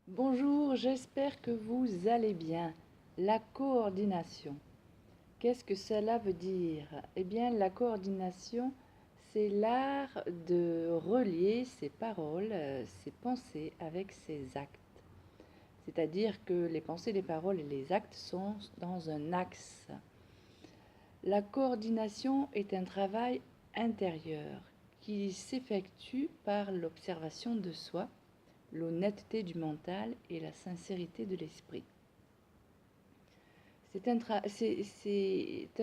Bonjour, j'espère que vous allez bien. La coordination. Qu'est-ce que cela veut dire? Eh bien, la coordination, c'est l'art de relier ses paroles, ses pensées avec ses actes. C'est-à-dire que les pensées, les paroles et les actes sont dans un axe. La coordination est un travail intérieur qui s'effectue par l'observation de soi, l'honnêteté du mental et la sincérité de l'esprit. C'est un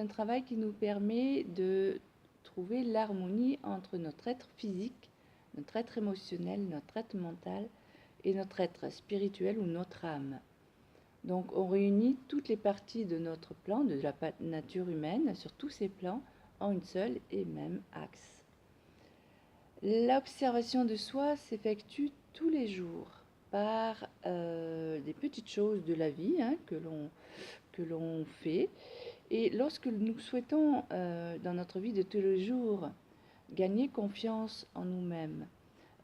travail qui nous permet de trouver l'harmonie entre notre être physique, notre être émotionnel, notre être mental et notre être spirituel ou notre âme. Donc on réunit toutes les parties de notre plan, de la nature humaine, sur tous ces plans, en une seule et même axe. L'observation de soi s'effectue tous les jours par des petites choses de la vie que l'on fait. Et lorsque nous souhaitons, dans notre vie de tous les jours, gagner confiance en nous-mêmes,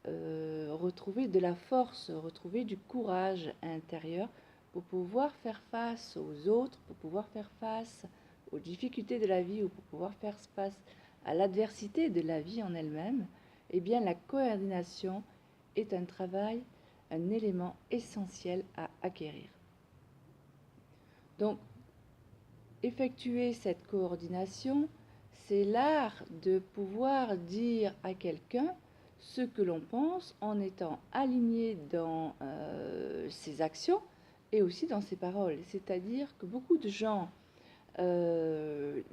retrouver de la force, retrouver du courage intérieur pour pouvoir faire face aux autres, pour pouvoir faire face aux difficultés de la vie ou pour pouvoir faire face à l'adversité de la vie en elle-même, eh bien la coordination est un travail, un élément essentiel à acquérir. Donc, effectuer cette coordination, c'est l'art de pouvoir dire à quelqu'un ce que l'on pense en étant aligné dans ses actions et aussi dans ses paroles. C'est-à-dire que beaucoup de gens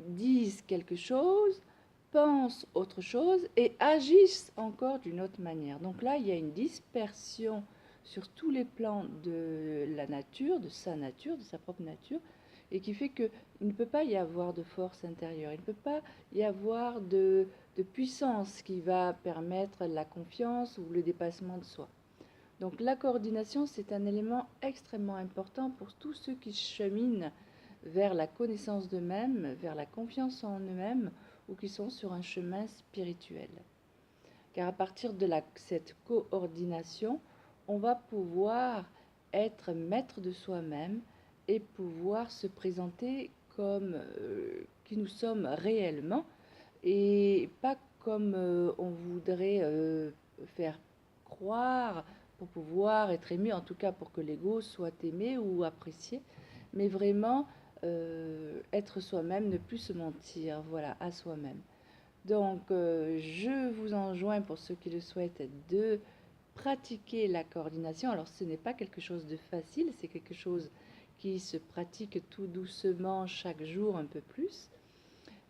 disent quelque chose, pensent autre chose et agissent encore d'une autre manière. Donc là, il y a une dispersion sur tous les plans de la nature, de sa propre nature, et qui fait qu'il ne peut pas y avoir de force intérieure, il ne peut pas y avoir de puissance qui va permettre la confiance ou le dépassement de soi. Donc la coordination, c'est un élément extrêmement important pour tous ceux qui cheminent vers la connaissance d'eux-mêmes, vers la confiance en eux-mêmes ou qui sont sur un chemin spirituel. Car à partir de cette coordination, on va pouvoir être maître de soi-même et pouvoir se présenter comme qui nous sommes réellement et pas comme on voudrait faire croire pour pouvoir être aimé, en tout cas pour que l'ego soit aimé ou apprécié, mais vraiment être soi-même, ne plus se mentir, voilà, à soi-même. Donc, je vous enjoins, pour ceux qui le souhaitent, de pratiquer la coordination. Alors, ce n'est pas quelque chose de facile, c'est quelque chose qui se pratique tout doucement chaque jour un peu plus.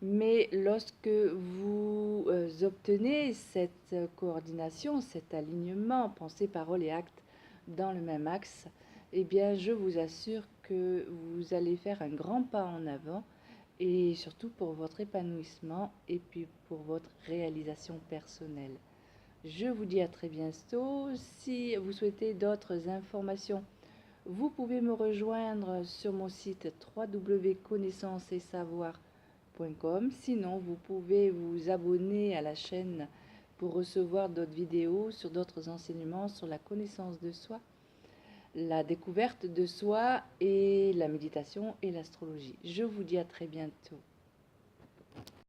Mais lorsque vous obtenez cette coordination, cet alignement, pensée, parole et acte dans le même axe, eh bien, je vous assure que vous allez faire un grand pas en avant et surtout pour votre épanouissement et puis pour votre réalisation personnelle. Je vous dis à très bientôt. Si vous souhaitez d'autres informations, vous pouvez me rejoindre sur mon site www.connaissanceetsavoir.com. Sinon, vous pouvez vous abonner à la chaîne pour recevoir d'autres vidéos sur d'autres enseignements sur la connaissance de soi, la découverte de soi et la méditation et l'astrologie. Je vous dis à très bientôt.